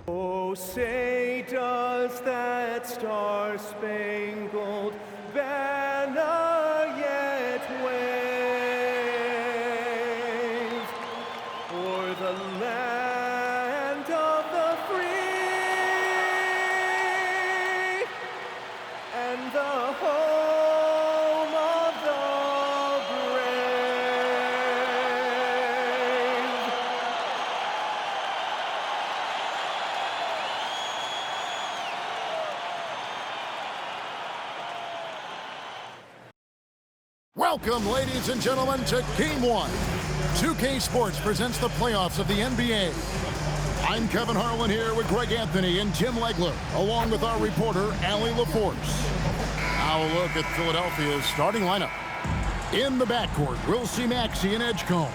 Oh, say does that star-spangled banner yet wave o'er the land of the free and the home of the brave. Welcome, ladies and gentlemen, to Game 1. 2K Sports presents the playoffs of the NBA. I'm Kevin Harlan here with Greg Anthony and Tim Legler, along with our reporter, Allie LaForce. Now a look at Philadelphia's starting lineup. In the backcourt, we'll see Maxey and Edgecombe.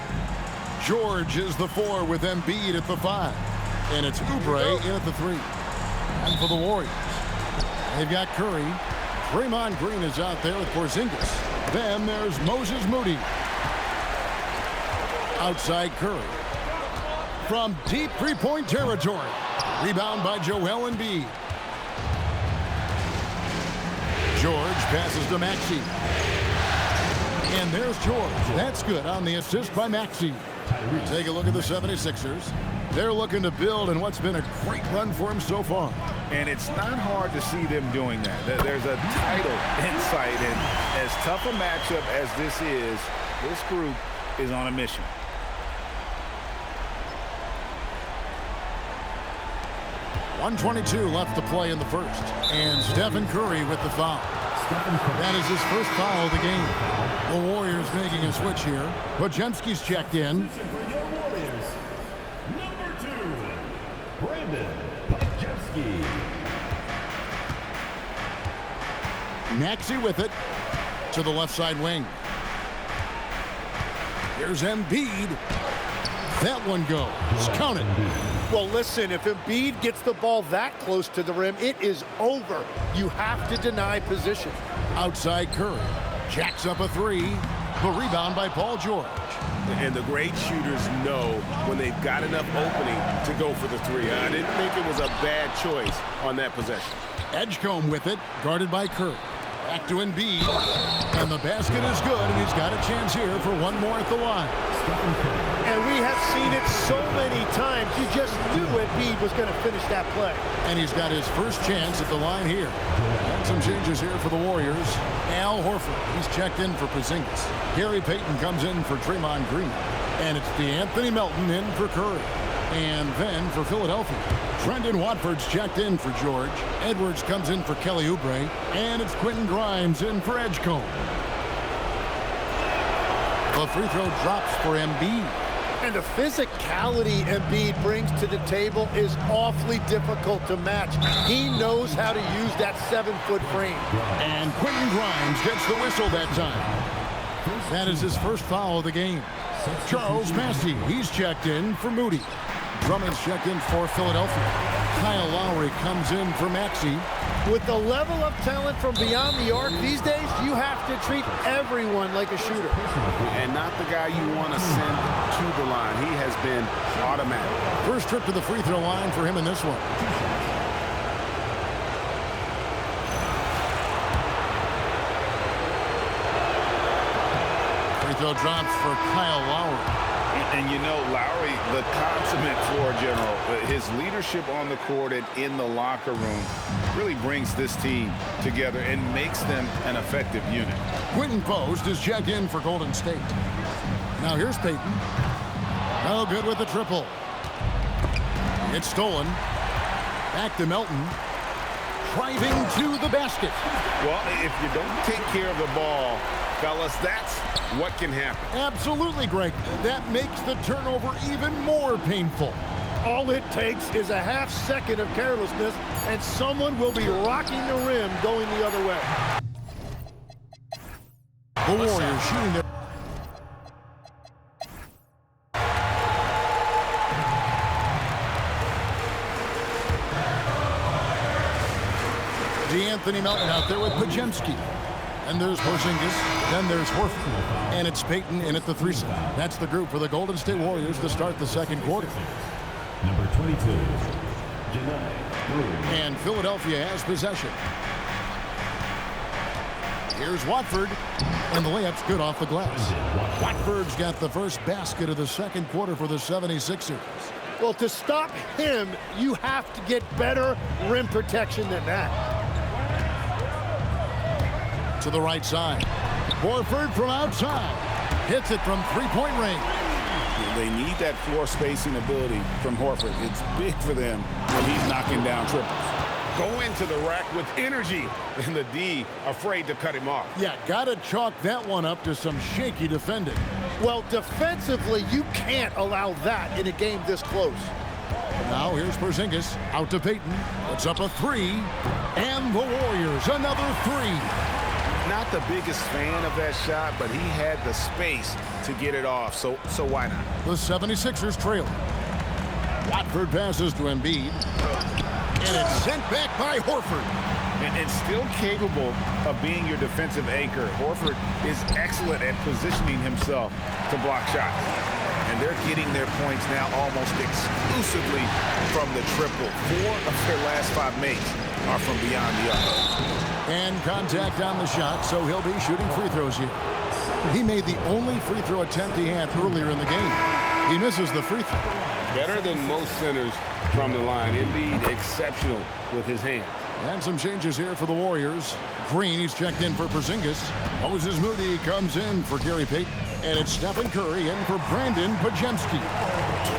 George is the 4 with Embiid at the 5. And it's Oubre in at the 3. And for the Warriors, they've got Curry. Draymond Green is out there with Porzingis. Then there's Moses Moody. Outside Curry. From deep three-point territory. Rebound by Joel Embiid. George passes to Maxey. And there's George. That's good on the assist by Maxey. Take a look at the 76ers. They're looking to build in what's been a great run for them so far. And it's not hard to see them doing that. There's a title in sight, and as tough a matchup as this group is on a mission. .122 left to play in the first. And Stephen Curry with the foul. That is his first foul of the game. The Warriors making a switch here. Podziemski's checked in. Number 2, Brandon Podziemski. Maxey with it to the left side wing. Here's Embiid. That one goes. Count it. Well, listen, if Embiid gets the ball that close to the rim, it is over. You have to deny position. Outside Curry. Jacks up a 3. The rebound by Paul George. And the great shooters know when they've got enough opening to go for the 3. I didn't think it was a bad choice on that possession. Edgecombe with it, guarded by Curry. Back to Embiid. And the basket is good, and he's got a chance here for one more at the line. And we have seen it so many times. You just knew Embiid was going to finish that play. And he's got his first chance at the line here. And some changes here for the Warriors. Al Horford, he's checked in for Porzingis. Gary Payton comes in for Draymond Green. And it's D'Anthony Melton in for Curry. And then for Philadelphia, Trendon Watford's checked in for George. Edwards comes in for Kelly Oubre. And it's Quentin Grimes in for Edgecombe. The free throw drops for Embiid. And the physicality Embiid brings to the table is awfully difficult to match. He knows how to use that 7-foot frame. And Quentin Grimes gets the whistle that time. That is his first foul of the game. Charles Massey, he's checked in for Moody. Drummond's checked in for Philadelphia. Kyle Lowry comes in for Maxey. With the level of talent from beyond the arc these days, you have to treat everyone like a shooter. And not the guy you want to send to the line. He has been automatic. First trip to the free throw line for him in this one. Free throw drops for Kyle Lowry. And you know, Lowry, the consummate floor general, his leadership on the court and in the locker room really brings this team together and makes them an effective unit. Quentin Post is checked in for Golden State. Now here's Payton. No good with the triple. It's stolen. Back to Melton. Driving to the basket. Well, if you don't take care of the ball, fellas, that's what can happen. Absolutely, Greg. That makes the turnover even more painful. All it takes is a half second of carelessness, and someone will be rocking the rim going the other way. The Warriors shooting their... D'Anthony Melton out there with Podziemski. And there's Porzingis. Then there's Horford. And it's Payton in at the 3 spot. That's the group for the Golden State Warriors to start the second quarter. Number 22, Janai. And Philadelphia has possession. Here's Watford, and the layup's good off the glass. Watford's got the first basket of the second quarter for the 76ers. Well, to stop him, you have to get better rim protection than that. To the right side. Horford from outside. Hits it from three-point range. They need that floor spacing ability from Horford. It's big for them when he's knocking down triples. Go into the rack with energy, and the D afraid to cut him off. Yeah, gotta chalk that one up to some shaky defending. Well, defensively, you can't allow that in a game this close. Now here's Porzingis out to Payton. Puts up a three, and the Warriors another three. Not the biggest fan of that shot, but he had the space to get it off, so why not? The 76ers trail. Watford passes to Embiid, and it's sent back by Horford. And still capable of being your defensive anchor. Horford is excellent at positioning himself to block shots. And they're getting their points now almost exclusively from the triple. 4 of their last 5 makes are from beyond the arc. And contact on the shot, so he'll be shooting free throws here. He made the only free throw attempt he had earlier in the game. He misses the free throw. Better than most centers from the line. Indeed, exceptional with his hands. And some changes here for the Warriors. Green, he's checked in for Porzingis. Moses Moody comes in for Gary Payton. And it's Stephen Curry in for Brandon Podziemski.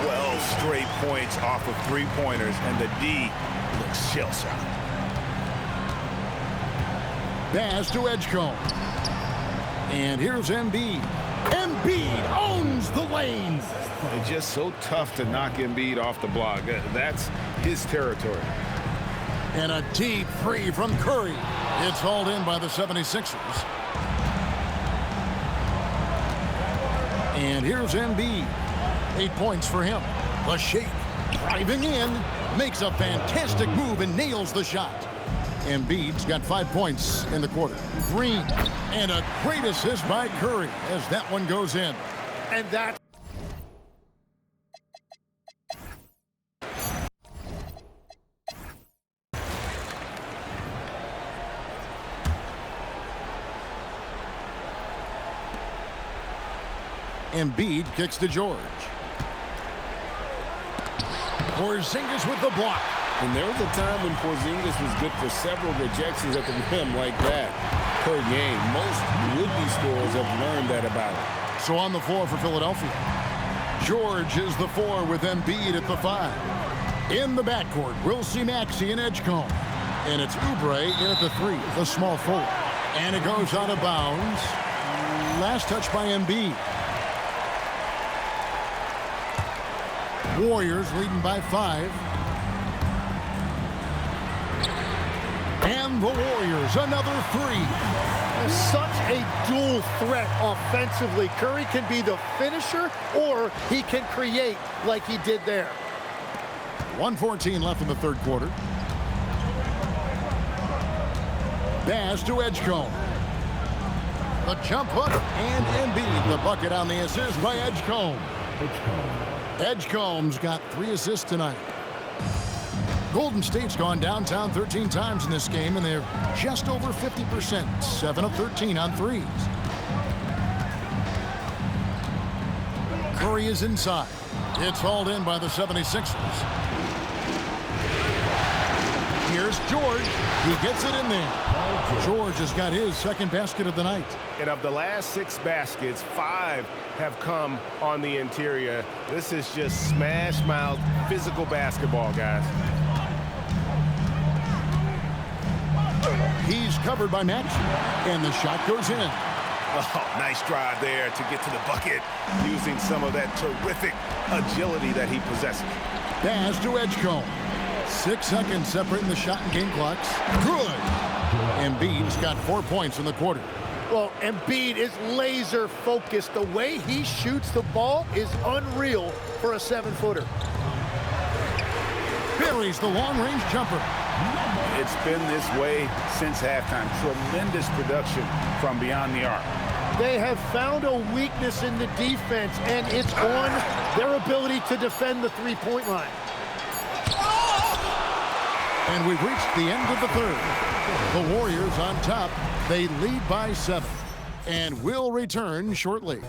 12 straight points off of three-pointers, and the D looks shell-shocked. Pass to Edgecombe. And here's Embiid. Embiid owns the lane. It's just so tough to knock Embiid off the block. That's his territory. And a deep three from Curry. It's hauled in by the 76ers. And here's Embiid. 8 points for him. The shake. Driving in. Makes a fantastic move and nails the shot. Embiid's got 5 points in the quarter. Green. And a great assist by Curry as that one goes in. And that. Embiid kicks to George. Porzingis with the block. And there was a time when Porzingis was good for several rejections at the rim like that per game. Most would-be scorers have learned that about him. So on the floor for Philadelphia, George is the 4 with Embiid at the 5. In the backcourt, we'll see Maxey and Edgecombe. And it's Oubre in at the 3, the small forward. And it goes out of bounds. Last touch by Embiid. Warriors leading by 5. And the Warriors another 3. Such a dual threat offensively. Curry can be the finisher, or he can create like he did there. 1:14 left in the third quarter. Pass to Edgecombe. The jump hook, and Embiid the bucket on the assist by Edgecombe. Edgecombe's got 3 assists tonight. Golden State's gone downtown 13 times in this game, and they're just over 50%, 7 of 13 on threes. Curry is inside. It's hauled in by the 76ers. Here's George. He gets it in there. George has got his second basket of the night. And of the last 6 baskets, 5 have come on the interior. This is just smash mouth physical basketball, guys. He's covered by Maxey, and the shot goes in. Oh, nice drive there to get to the bucket using some of that terrific agility that he possesses. Pass to Edgecombe. 6 seconds separating the shot and game clocks. Good. Embiid's got 4 points in the quarter. Well, Embiid is laser focused. The way he shoots the ball is unreal for a 7-footer. Buries the long-range jumper. It's been this way since halftime. Tremendous production from beyond the arc. They have found a weakness in the defense, and it's on their ability to defend the three-point line. And we've reached the end of the third. The Warriors on top. They lead by 7. And will return shortly.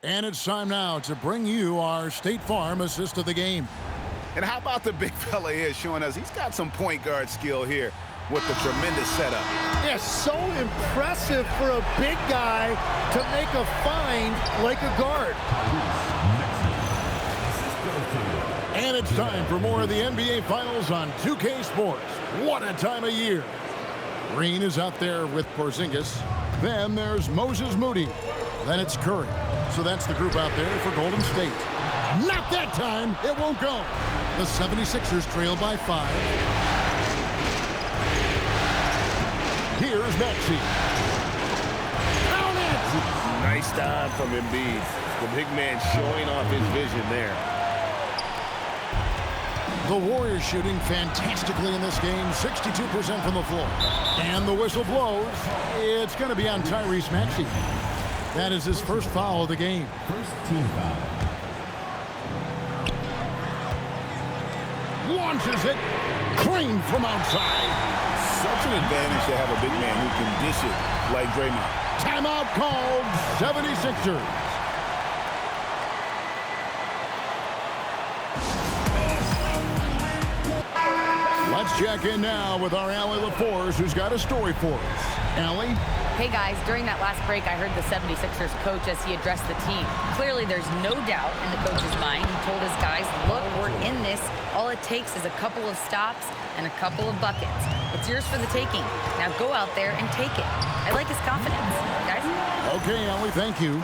And it's time now to bring you our State Farm assist of the game. And how about the big fella here showing us he's got some point guard skill here with the tremendous setup. Yeah, so impressive for a big guy to make a find like a guard. And it's time for more of the NBA Finals on 2K Sports. What a time of year. Green is out there with Porzingis. Then there's Moses Moody. Then it's Curry. So that's the group out there for Golden State. Not that time. It won't go. The 76ers trail by 5. Here's Maxey. Count it! Nice time from Embiid. The big man showing off his vision there. The Warriors shooting fantastically in this game, 62% from the floor. And the whistle blows. It's going to be on Tyrese Maxey. That is his first foul of the game. First team foul. Launches it. Clean from outside. Such an advantage to have a big man who can dish it like Draymond. Timeout called. 76ers. Let's check in now with our Allie LaForce, who's got a story for us. Allie? Hey guys, during that last break, I heard the 76ers coach as he addressed the team. Clearly, there's no doubt in the coach's mind. He told his guys, look, we're in this. All it takes is a couple of stops and a couple of buckets. It's yours for the taking. Now go out there and take it. I like his confidence, guys. Okay, Allie, thank you.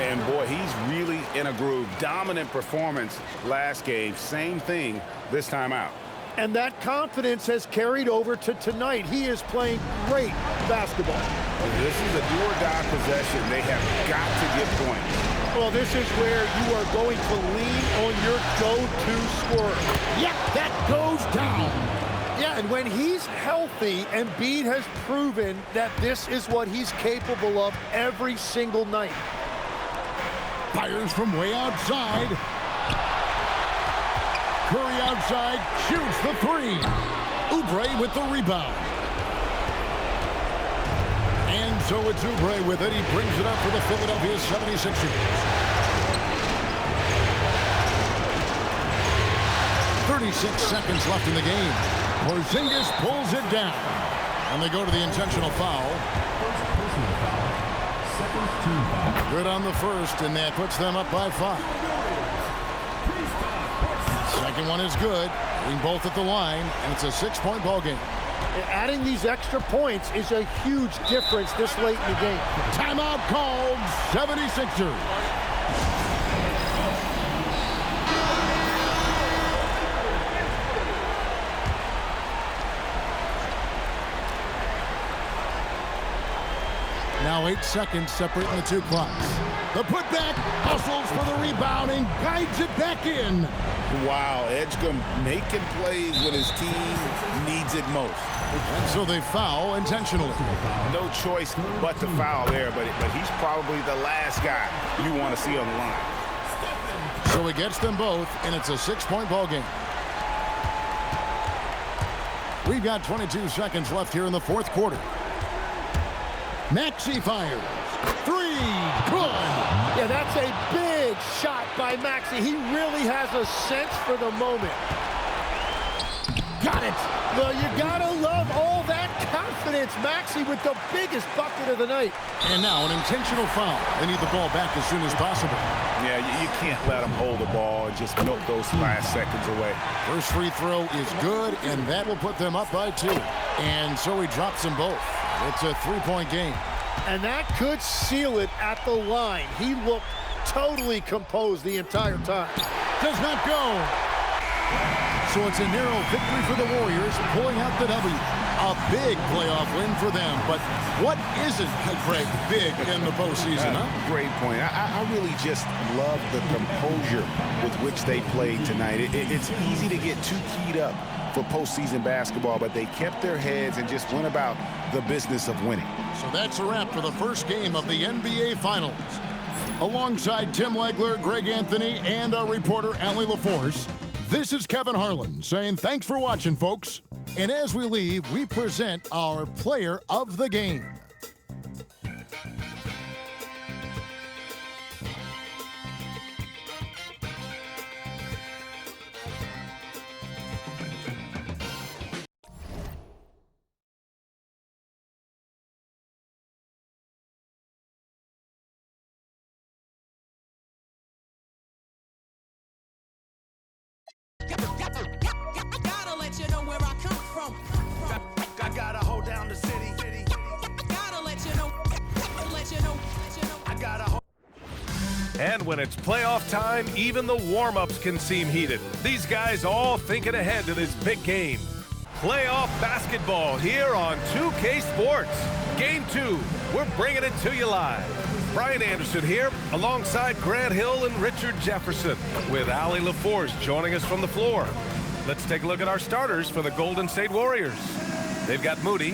And boy, he's really in a groove. Dominant performance last game. Same thing this time out. And that confidence has carried over to tonight. He is playing great basketball. This is a do-or-die possession. They have got to get points. Well, this is where you are going to lean on your go-to scorer. Yep, that goes down. Yeah, and when he's healthy, Embiid has proven that this is what he's capable of every single night. Fires from way outside. Curry outside, shoots the 3. Oubre with the rebound. And so it's Oubre with it. He brings it up for the Philadelphia 76ers. 36 seconds left in the game. Porzingis pulls it down. And they go to the intentional foul. Personal foul. Second team foul. Good on the first, and that puts them up by 5. Second one is good. Being both at the line, and it's a 6-point ball game. Adding these extra points is a huge difference this late in the game. Timeout called. 76ers. Now 8 seconds separating the two clocks. The putback, hustles for the rebound and guides it back in. Wow, Edgecombe making plays when his team needs it most. And so they foul intentionally. No choice but to foul there, but he's probably the last guy you want to see on the line. So he gets them both, and it's a 6-point ball game. We've got 22 seconds left here in the fourth quarter. Maxey fires. 3. Good. Yeah, that's a big shot by Maxey. He really has a sense for the moment. Got it. Well, you gotta love all that confidence. Maxey with the biggest bucket of the night. And now an intentional foul. They need the ball back as soon as possible. Yeah, you can't let him hold the ball and just milk those last seconds away. First free throw is good, and that will put them up by 2. And so he drops them both. It's a 3-point game. And that could seal it at the line. He looked totally composed the entire time. Does not go. So it's a narrow victory for the Warriors, pulling out the W. A big playoff win for them. But what isn't, Greg, big in the postseason, huh? Great point. I really just love the composure with which they played tonight. It's easy to get too keyed up for postseason basketball, but they kept their heads and just went about the business of winning. So that's a wrap for the first game of the NBA Finals. Alongside Tim Legler, Greg Anthony, and our reporter, Allie LaForce, this is Kevin Harlan saying thanks for watching, folks. And as we leave, we present our player of the game. Gotta let you know where I come from. I gotta hold down the city. Gotta let you know. I gotta hold. And when it's playoff time, even the warm-ups can seem heated. These guys all thinking ahead to this big game. Playoff basketball here on 2K Sports. Game 2, we're bringing it to you live. Brian Anderson here, alongside Grant Hill and Richard Jefferson, with Allie LaForce joining us from the floor. Let's take a look at our starters for the Golden State Warriors. They've got Moody,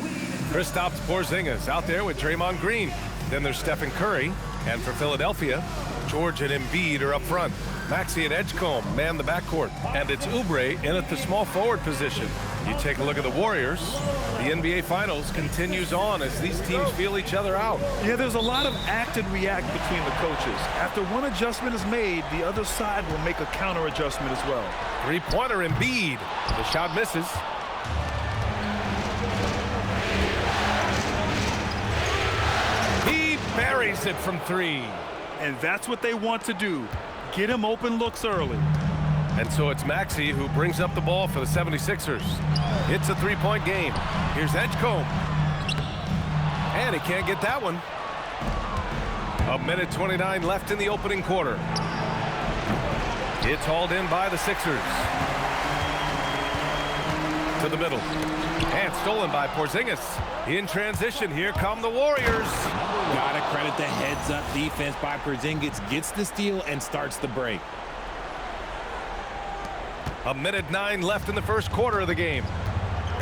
Kristaps Porzingis out there with Draymond Green. Then there's Stephen Curry, and for Philadelphia, George and Embiid are up front. Maxey and Edgecombe man the backcourt, and it's Oubre in at the small forward position. You take a look at the Warriors. The NBA Finals continues on as these teams feel each other out. Yeah, there's a lot of act and react between the coaches. After one adjustment is made, the other side will make a counter adjustment as well. Three-pointer Embiid. The shot misses. He buries it from three. And that's what they want to do. Get him open looks early. And so it's Maxey who brings up the ball for the 76ers. It's a three-point game. Here's Edgecombe. And he can't get that one. A minute 29 left in the opening quarter. It's hauled in by the Sixers. To the middle. And stolen by Porzingis. In transition, here come the Warriors. Gotta credit the heads-up defense by Porzingis. Gets the steal and starts the break. A minute 9 left in the first quarter of the game.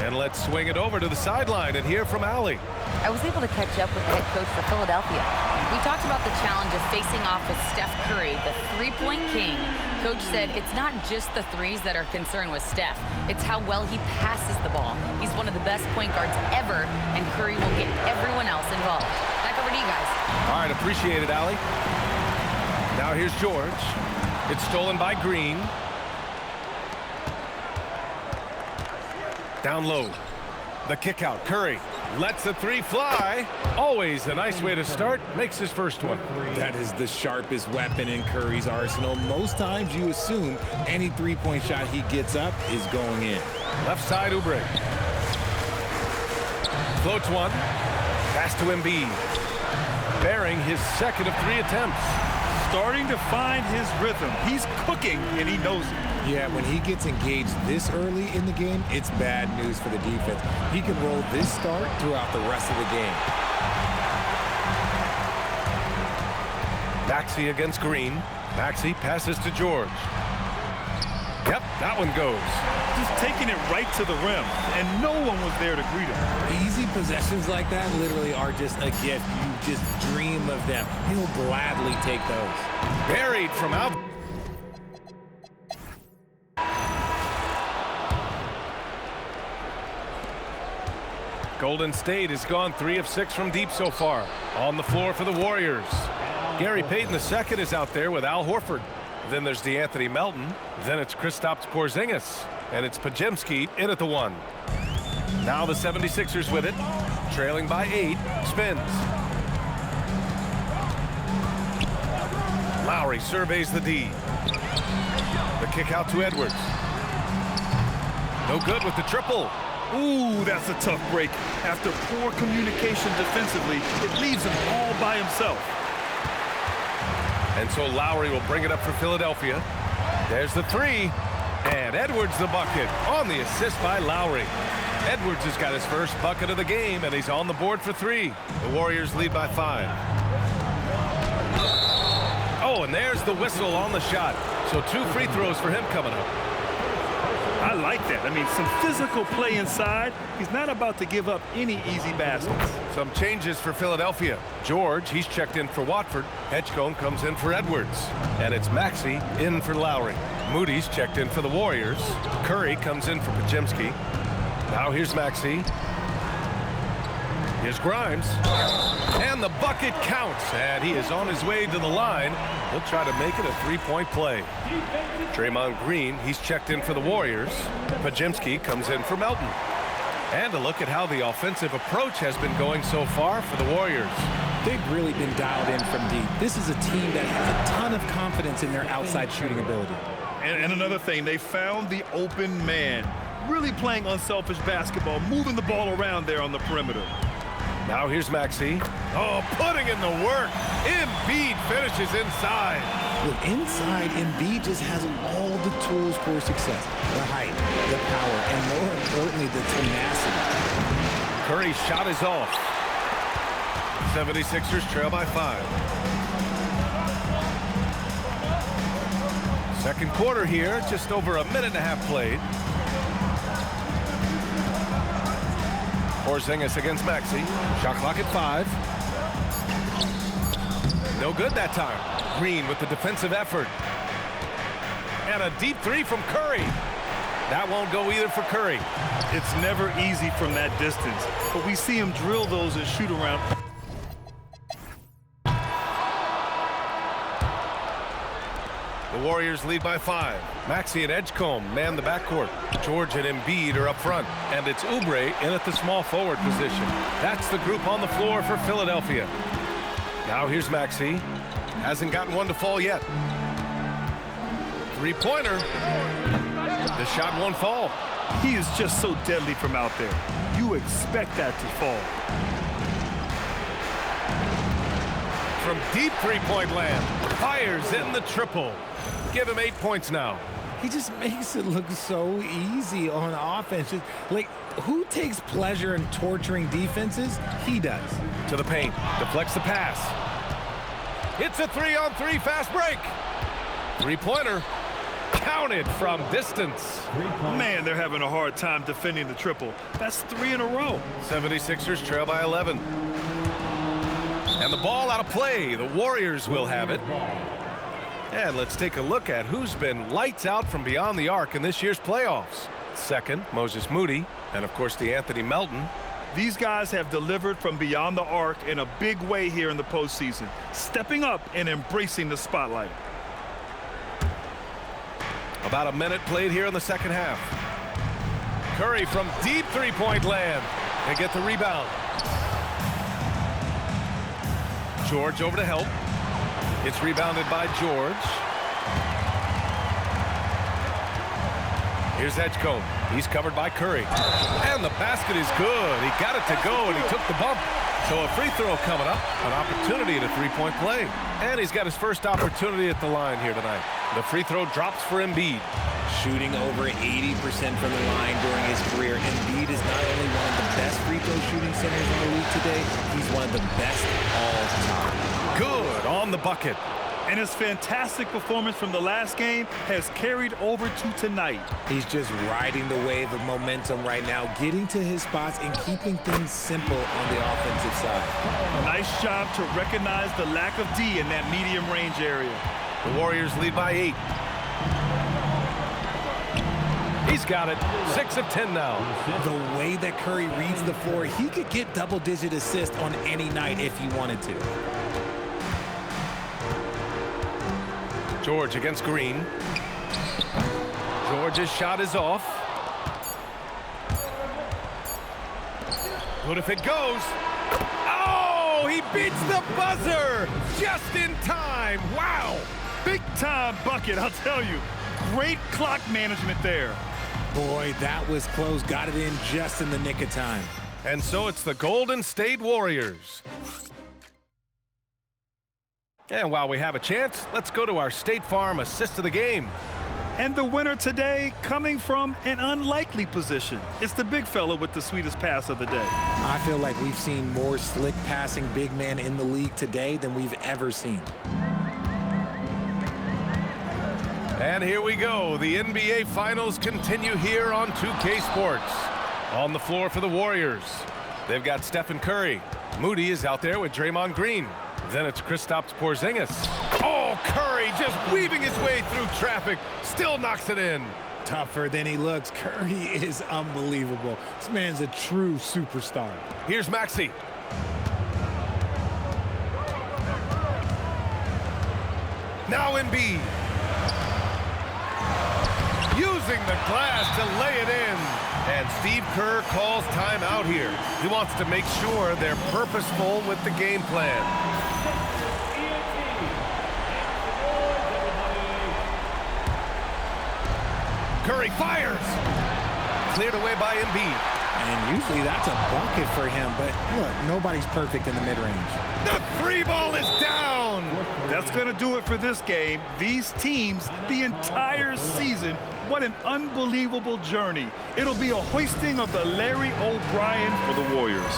And let's swing it over to the sideline and hear from Allie. I was able to catch up with the head coach for Philadelphia. We talked about the challenge of facing off with Steph Curry, the three-point king. Coach said it's not just the threes that are concerned with Steph. It's how well he passes the ball. He's one of the best point guards ever, and Curry will get everyone else involved. Back over to you guys. All right, appreciate it, Allie. Now here's George. It's stolen by Green. Down low. The kick out. Curry lets the three fly. Always a nice way to start. Makes his first one. That is the sharpest weapon in Curry's arsenal. Most times you assume any three-point shot he gets up is going in. Left side, Oubre. Floats one. Pass to Embiid. Bearing his second of 3 attempts. Starting to find his rhythm. He's cooking, and he knows it. Yeah, when he gets engaged this early in the game, it's bad news for the defense. He can roll this start throughout the rest of the game. Maxey against Green. Maxey passes to George. Yep, that one goes. Just taking it right to the rim, and no one was there to greet him. Easy possessions like that literally are just a gift. You just dream of them. He'll gladly take those. Buried from out. Golden State has gone 3 of 6 from deep so far. On the floor for the Warriors. Gary Payton II is out there with Al Horford. Then there's DeAnthony Melton. Then it's Kristaps Porzingis. And it's Podziemski in at the 1. Now the 76ers with it. Trailing by 8. Spins. Lowry surveys the D. The kick out to Edwards. No good with the triple. Ooh, that's a tough break. After poor communication defensively, it leaves him all by himself. And so Lowry will bring it up for Philadelphia. There's the 3. And Edwards the bucket on the assist by Lowry. Edwards has got his first bucket of the game, and he's on the board for 3. The Warriors lead by 5. Oh, and there's the whistle on the shot. So 2 free throws for him coming up. I like that. I mean, some physical play inside. He's not about to give up any easy baskets. Some changes for Philadelphia. George, he's checked in for Watford. Edgecombe comes in for Edwards. And it's Maxey in for Lowry. Moody's checked in for the Warriors. Curry comes in for Podziemski. Now here's Maxey. Here's Grimes. And the bucket counts. And he is on his way to the line. He'll try to make it a 3-point play. Draymond Green, he's checked in for the Warriors. Podziemski comes in for Melton. And a look at how the offensive approach has been going so far for the Warriors. They've really been dialed in from deep. This is a team that has a ton of confidence in their outside shooting ability. And another thing, they found the open man. Really playing unselfish basketball, moving the ball around there on the perimeter. Now here's Maxey. Oh, putting in the work. Embiid finishes inside. Look, inside, Embiid just has all the tools for success. The height, the power, and more importantly, the tenacity. Curry's shot is off. 76ers trail by 5. Second quarter here, just over a minute and a half played. Porzingis against Maxey. Shot clock at 5. No good that time. Green with the defensive effort. And a deep 3 from Curry. That won't go either for Curry. It's never easy from that distance, but we see him drill those and shoot around. The Warriors lead by 5. Maxey and Edgecombe man the backcourt. George and Embiid are up front. And it's Oubre in at the small forward position. That's the group on the floor for Philadelphia. Now here's Maxey. Hasn't gotten one to fall yet. 3-pointer. The shot won't fall. He is just so deadly from out there. You expect that to fall. From deep 3-point land. Fires in the triple. Give him 8 points now. He just makes it look so easy on offense. Like, who takes pleasure in torturing defenses? He does. To the paint. Deflects the pass. It's a 3-on-3 fast break. 3-pointer. Counted from distance. Man, they're having a hard time defending the triple. That's 3 in a row. 76ers trail by 11. And the ball out of play. The Warriors will have it. And let's take a look at who's been lights out from beyond the arc in this year's playoffs. Second, Moses Moody, and of course the Anthony Melton. These guys have delivered from beyond the arc in a big way here in the postseason, stepping up and embracing the spotlight. About a minute played here in the second half. Curry from deep 3-point land. They get the rebound. George over to help. It's rebounded by George. Here's Edgecombe. He's covered by Curry. And the basket is good. He got it to go, and he took the bump. So a free throw coming up. An opportunity at a 3-point play. And he's got his first opportunity at the line here tonight. The free throw drops for Embiid. Shooting over 80% from the line during his career. Embiid is not only one of the best free throw shooting centers in the league today, he's one of the best all time. Good on the bucket. And his fantastic performance from the last game has carried over to tonight. He's just riding the wave of momentum right now, getting to his spots and keeping things simple on the offensive side. Nice job to recognize the lack of D in that medium range area. The Warriors lead by 8. He's got it. 6 of 10 now. The way that Curry reads the floor, he could get double-digit assists on any night if he wanted to. George against Green. George's shot is off. What if it goes? Oh, he beats the buzzer just in time. Wow. Big time bucket, I'll tell you. Great clock management there. Boy, that was close. Got it in just in the nick of time. And so it's the Golden State Warriors. And while we have a chance, let's go to our State Farm assist of the game. And the winner today coming from an unlikely position. It's the big fella with the sweetest pass of the day. I feel like we've seen more slick passing big men in the league today than we've ever seen. And here we go. The NBA Finals continue here on 2K Sports. On the floor for the Warriors, they've got Stephen Curry. Moody is out there with Draymond Green. Then it's Kristaps Porzingis. Oh, Curry just weaving his way through traffic. Still knocks it in. Tougher than he looks. Curry is unbelievable. This man's a true superstar. Here's Maxey. Now Embiid. Using the glass to lay it in. And Steve Kerr calls timeout here. He wants to make sure they're purposeful with the game plan. Curry fires. Cleared away by Embiid. And usually that's a bucket for him, but look, nobody's perfect in the mid-range. The three ball is down. That's going to do it for this game. These teams, the entire season, what an unbelievable journey. It'll be a hoisting of the Larry O'Brien for the Warriors.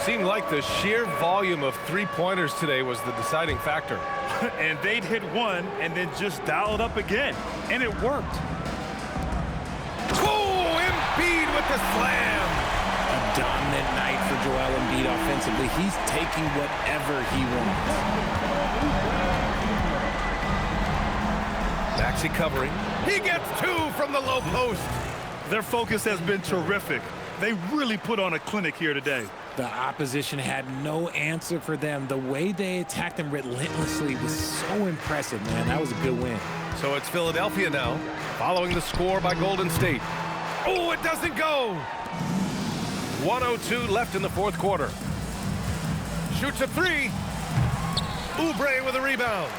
Seemed like the sheer volume of three-pointers today was the deciding factor. And they'd hit one and then just dial it up again. And it worked. Oh, Embiid with the slam. A dominant night for Joel Embiid offensively. He's taking whatever he wants. Maxey covering. He gets two from the low post. Their focus has been terrific. They really put on a clinic here today. The opposition had no answer for them. The way they attacked them relentlessly was so impressive, man. That was a good win. So it's Philadelphia now, following the score by Golden State. Oh, it doesn't go. 1:02 left in the fourth quarter. Shoots a three. Oubre with a rebound.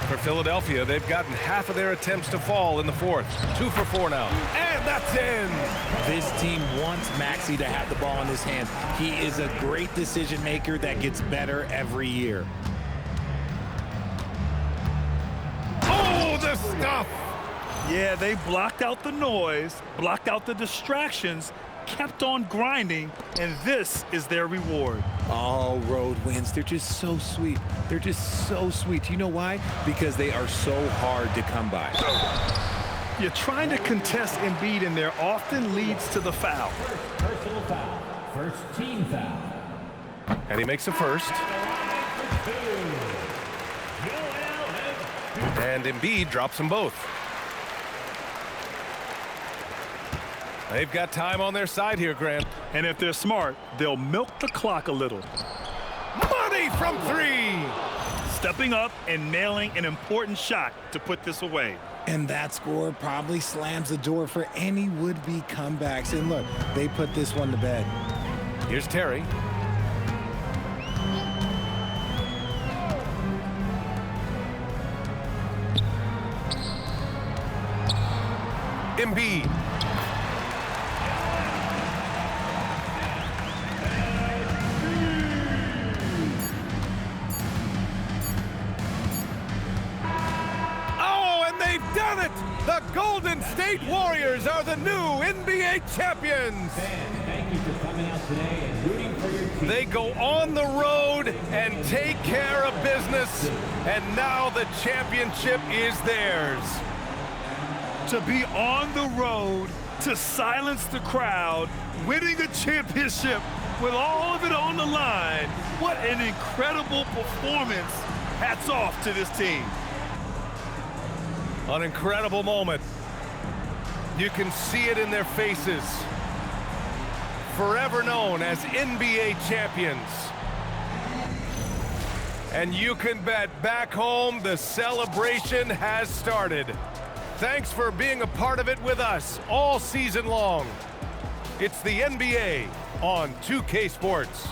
For Philadelphia, they've gotten half of their attempts to fall in the fourth. 2 for 4 now. And that's in. This team wants Maxey to have the ball in his hands. He is a great decision maker that gets better every year. Oh, the stuff. Yeah, they blocked out the noise, blocked out the distractions, kept on grinding, and this is their reward. All road wins. They're just so sweet. They're just so sweet. You know why? Because they are so hard to come by. You're trying to contest Embiid in there often leads to the foul. Personal foul. First team foul. And he makes a first. And Embiid drops them both. They've got time on their side here, Grant. And if they're smart, they'll milk the clock a little. Money from three. Stepping up and nailing an important shot to put this away. And that score probably slams the door for any would-be comebacks. And look, they put this one to bed. Here's Terry. Embiid. Done it! The Golden State Warriors are the new NBA champions! Thank you for coming out today and rooting for your team. They go on the road and take care of business, and now the championship is theirs. To be on the road, to silence the crowd, winning a championship with all of it on the line, what an incredible performance. Hats off to this team. An incredible moment. You can see it in their faces. Forever known as NBA champions. And you can bet back home the celebration has started. Thanks for being a part of it with us all season long. It's the NBA on 2K Sports.